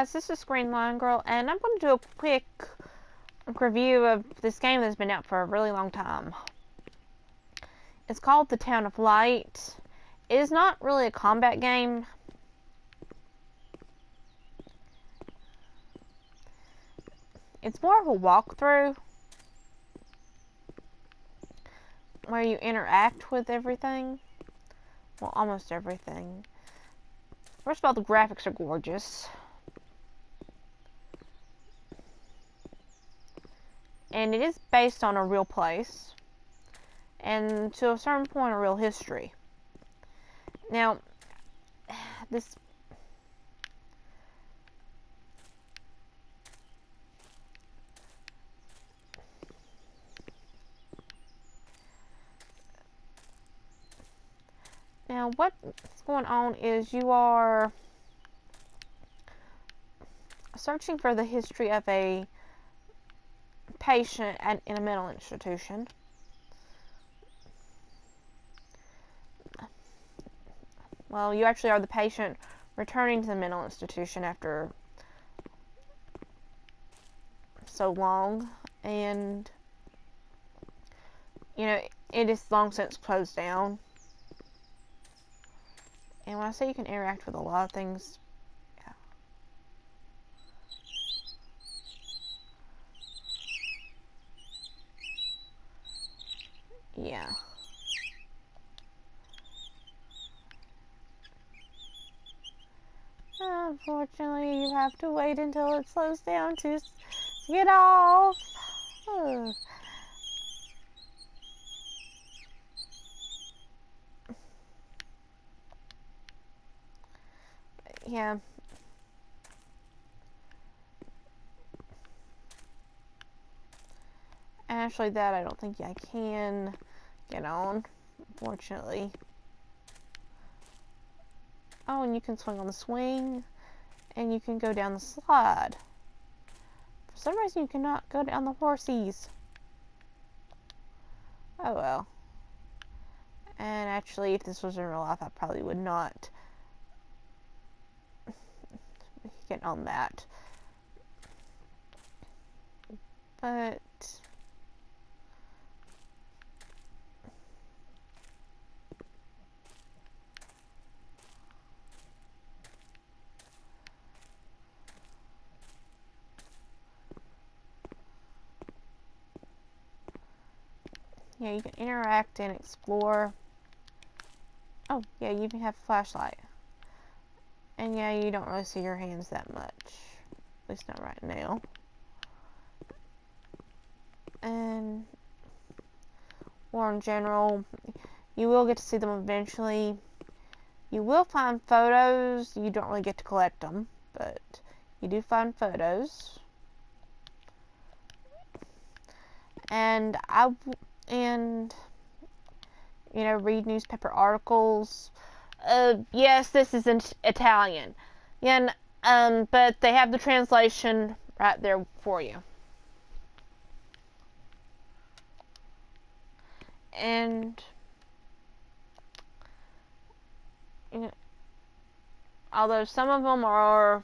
guys, this is Green Line Girl, and I'm going to do a quick review of this game that's been out for a really long time. It's called The Town of Light. It is not really a combat game. It's more of a walkthrough where you interact with everything. Well, almost everything. First of all, the graphics are gorgeous. And it is based on a real place. And to a certain point, a real history. Now, this... Now, what's going on is you are searching for the history of a patient in a mental institution. Well, you actually are the patient returning to the mental institution after so long, and you know, it is long since closed down. And when I say you can interact with a lot of things, yeah. Unfortunately, you have to wait until it slows down to get off. Yeah. Actually, that I don't think I can get on, unfortunately. Oh, and you can swing on the swing, and you can go down the slide. For some reason, you cannot go down the horsies. Oh well. And actually, if this was in real life, I probably would not get on that. But yeah, you can interact and explore. Oh, yeah, you even have a flashlight. And yeah, you don't really see your hands that much. At least not right now. And, or in general, you will get to see them eventually. You will find photos. You don't really get to collect them, but you do find photos. And you know, read newspaper articles. Yes, this is in Italian. Yeah, but they have the translation right there for you. And you know, although some of them are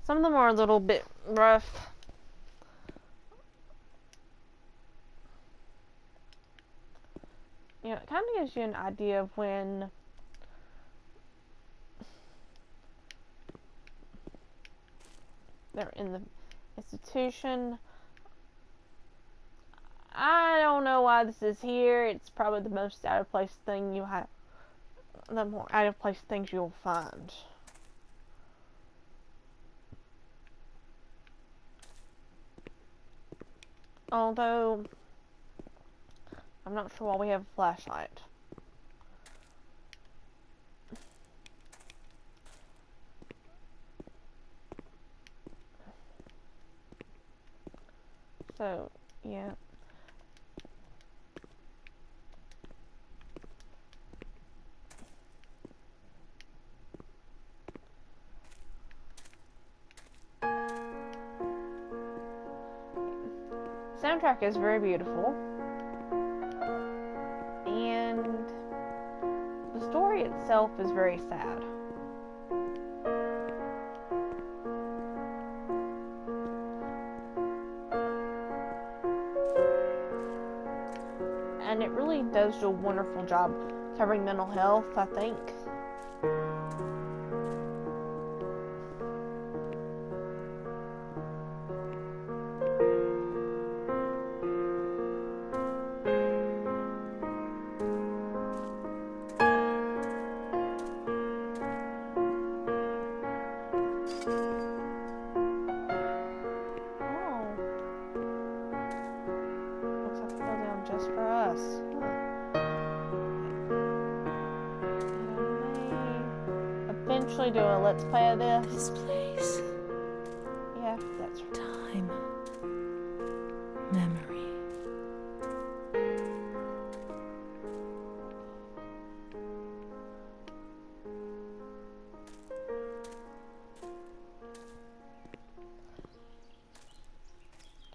a little bit rough. You know, it kind of gives you an idea of when they're in the institution. I don't know why this is here. It's probably the most out of place thing you have. The more out of place things you'll find. Although I'm not sure why we have a flashlight. So, yeah. Soundtrack is very beautiful. And the story itself is very sad. really does do a wonderful job covering mental health, I think. Just for us. I may eventually do a let's play of this. This place. Yeah, that's right. Time. Memory.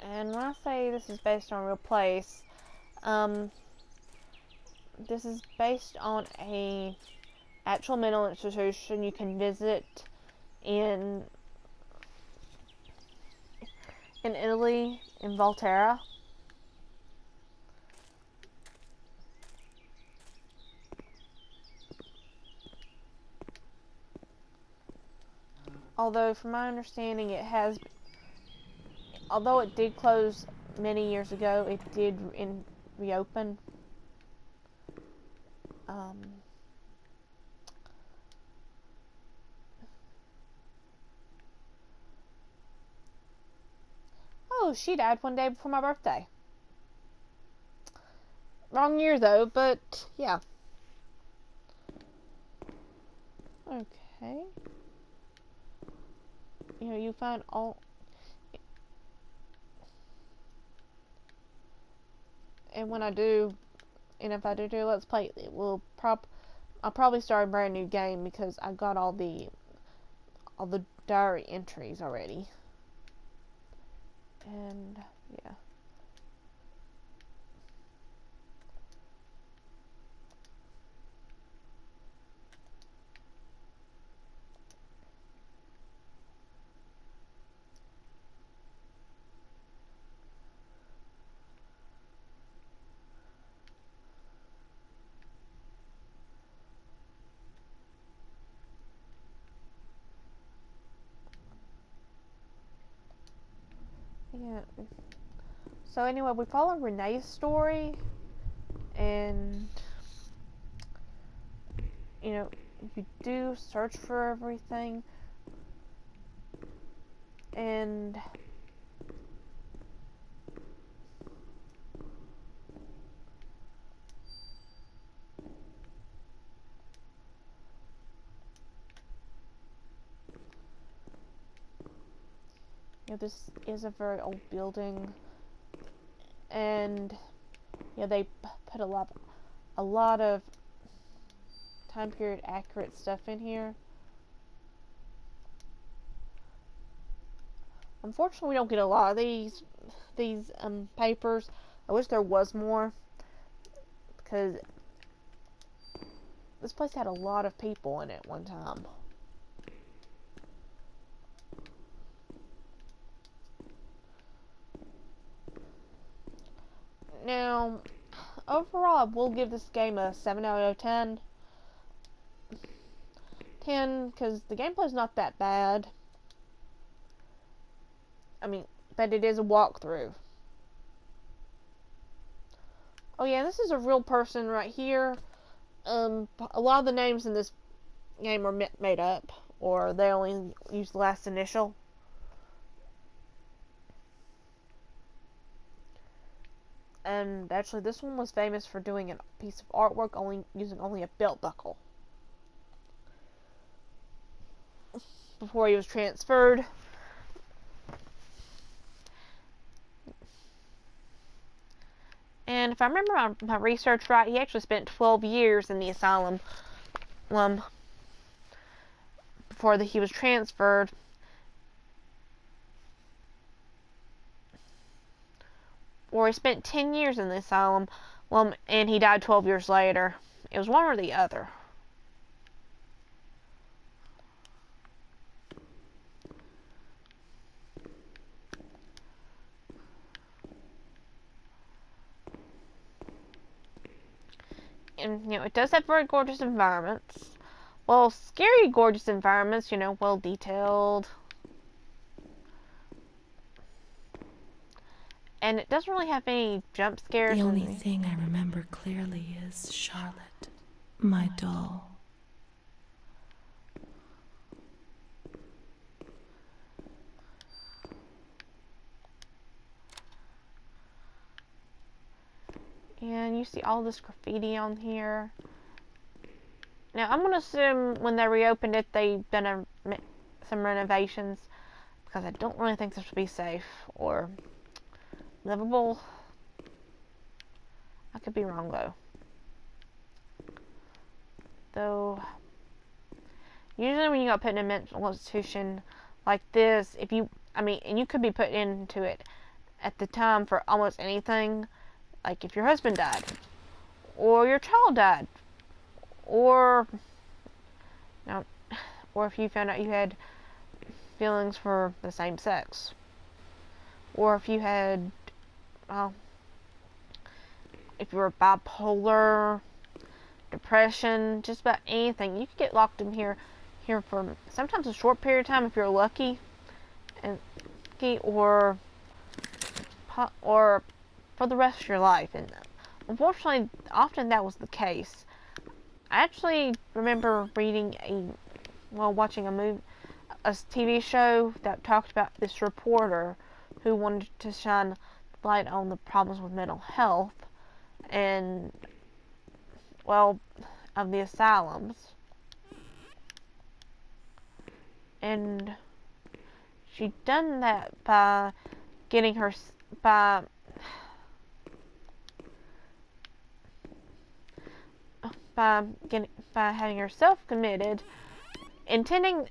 And when I say this is based on a real place, this is based on a actual mental institution you can visit in Italy, in Volterra. Although, from my understanding, although it did close many years ago, it did reopen. Oh, she died one day before my birthday. Wrong year though, but yeah. Okay. You find all. And when I do, and if I do let's play, I'll probably start a brand new game because I got all the diary entries already. And yeah. Yeah. So anyway, we follow Renee's story, and you do search for everything, and this is a very old building, and they put a lot of time period accurate stuff in here. Unfortunately, we don't get a lot of these papers. I wish there was more, because this place had a lot of people in it one time. Now, overall, I will give this game a 7 out of 10. 10, because the gameplay is not that bad. I mean, but it is a walkthrough. Oh yeah, this is a real person right here. A lot of the names in this game are made up, or they only use the last initial. And actually, this one was famous for doing a piece of artwork using only a belt buckle before he was transferred. And if I remember my research right, he actually spent 12 years in the asylum before he was transferred. Or he spent 10 years in the asylum, and he died 12 years later. It was one or the other. and you know, it does have very gorgeous environments. Well, scary, gorgeous environments, you know, well detailed. And it doesn't really have any jump scares. The only thing I remember clearly is Charlotte, my doll. And you see all this graffiti on here. Now, I'm going to assume when they reopened it, they've done some renovations, because I don't really think this would be safe or livable. I could be wrong, though. Usually when you got put in a mental institution like this, and you could be put into it at the time for almost anything, like if your husband died, or your child died, or if you found out you had feelings for the same sex, or if you had, well, if you were bipolar, depression, just about anything, you could get locked in here for sometimes a short period of time if you're lucky, or for the rest of your life. And unfortunately, often that was the case. I actually remember watching a TV show that talked about this reporter who wanted to shine light on the problems with mental health and, well, of the asylums. And she'd done that by having herself committed, intending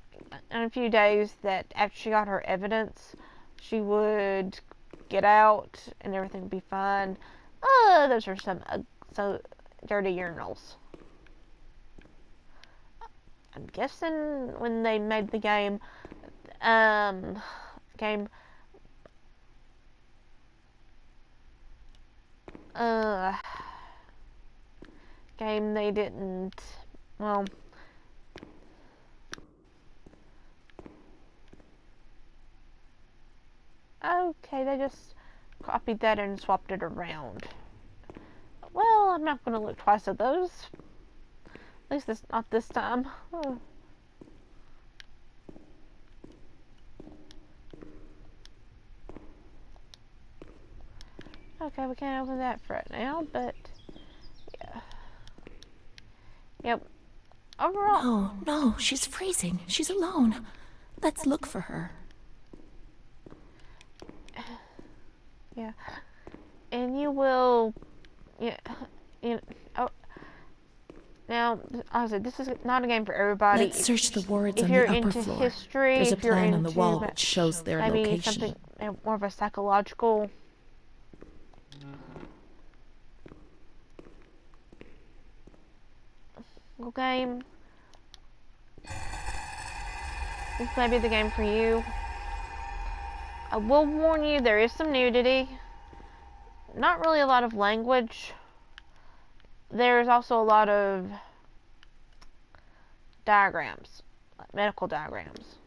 in a few days that after she got her evidence, she would get out and everything would be fine. Those are some so dirty urinals. I'm guessing when they made the game, game they didn't, well, okay, they just copied that and swapped it around. Well, I'm not going to look twice at those. At least not this time. Oh. Okay, we can't open that for right now, but yeah. Yep. Overall. No, she's freezing. She's alone. Let's look for her. Yeah. And you will, now, honestly, this is not a game for everybody. Let's search the wards on the upper floor. If you're into history, there's a plan on the wall which shows their maybe location. Something more of a psychological game, this may be the game for you. I will warn you, there is some nudity. Not really a lot of language. There's also a lot of diagrams, like medical diagrams.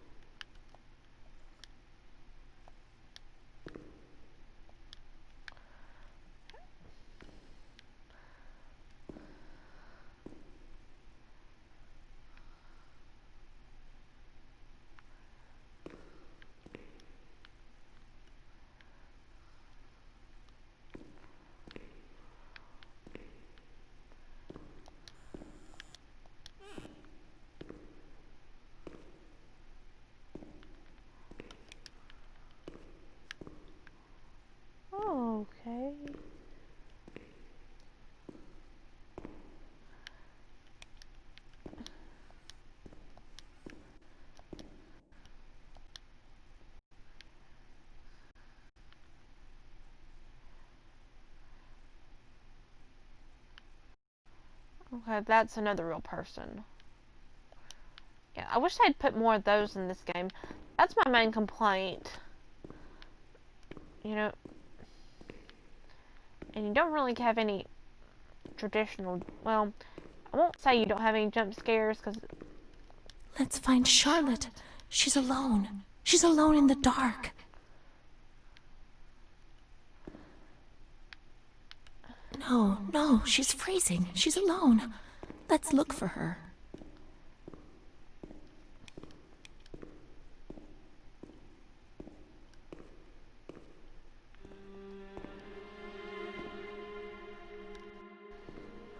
Okay. Okay, that's another real person. Yeah, I wish they'd put more of those in this game. That's my main complaint. You know, and you don't really have any traditional, well, I won't say you don't have any jump scares, because Let's find Charlotte. She's alone. She's alone in the dark. No, no, she's freezing. She's alone. Let's look for her.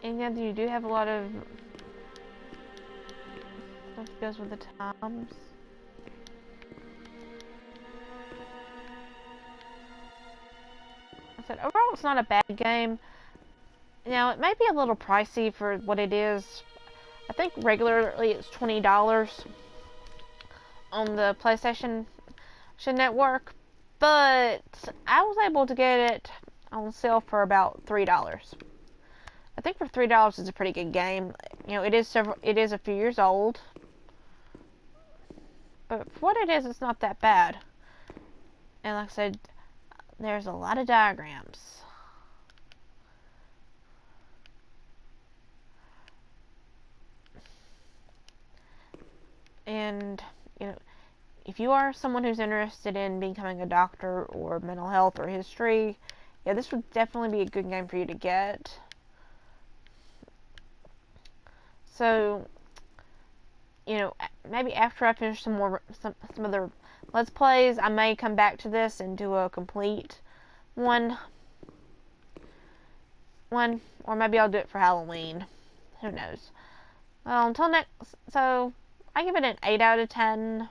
and yeah, you do have a lot of stuff that goes with the times. I said, overall, it's not a bad game. Now, it may be a little pricey for what it is. I think regularly it's $20 on the PlayStation Network, but I was able to get it on sale for about $3. I think for $3 is a pretty good game. You know, it is a few years old, but for what it is, it's not that bad. And like I said, there's a lot of diagrams. And, you know, if you are someone who's interested in becoming a doctor or mental health or history, yeah, this would definitely be a good game for you to get. So, you know, maybe after I finish some other Let's Plays, I may come back to this and do a complete one, or maybe I'll do it for Halloween. Who knows? Well, until next, so I give it an 8 out of 10.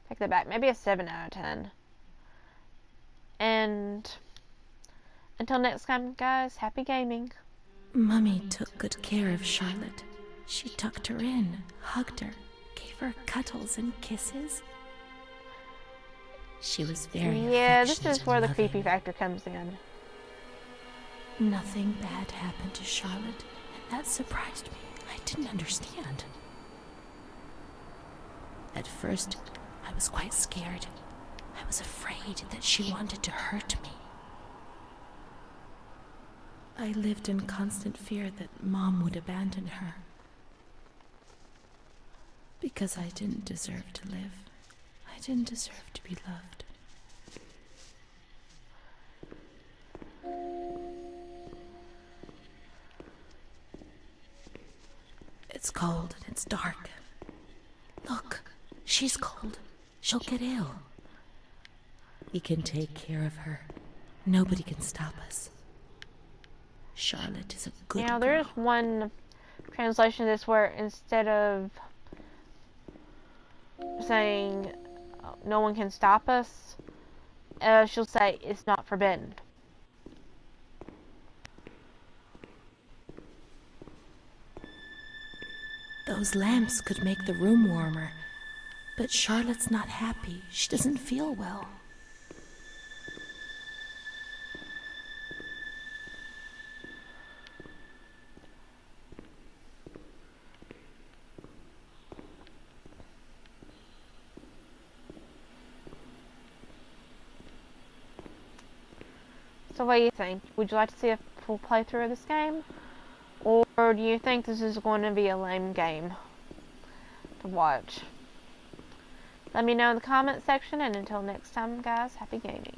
Take that back. Maybe a 7 out of 10. And until next time, guys, happy gaming. Mummy took good care of Charlotte. She tucked her in, hugged her, gave her cuddles and kisses. She was very Yeah, this affectionate is where the and loving. creepy factor comes in. Nothing bad happened to Charlotte, and that surprised me. I didn't understand. At first, I was quite scared. I was afraid that she wanted to hurt me. I lived in constant fear that Mom would abandon her. Because I didn't deserve to live. I didn't deserve to be loved. It's cold and it's dark. Look, she's cold. She'll get ill. We can take care of her. Nobody can stop us. Charlotte is a good Now, there is girl. one translation of this where instead of saying no one can stop us, she'll say it's not forbidden. Those lamps could make the room warmer. But Charlotte's not happy. She doesn't feel well. So what do you think? Would you like to see a full playthrough of this game? Or do you think this is going to be a lame game to watch? Let me know in the comment section, and until next time, guys, happy gaming.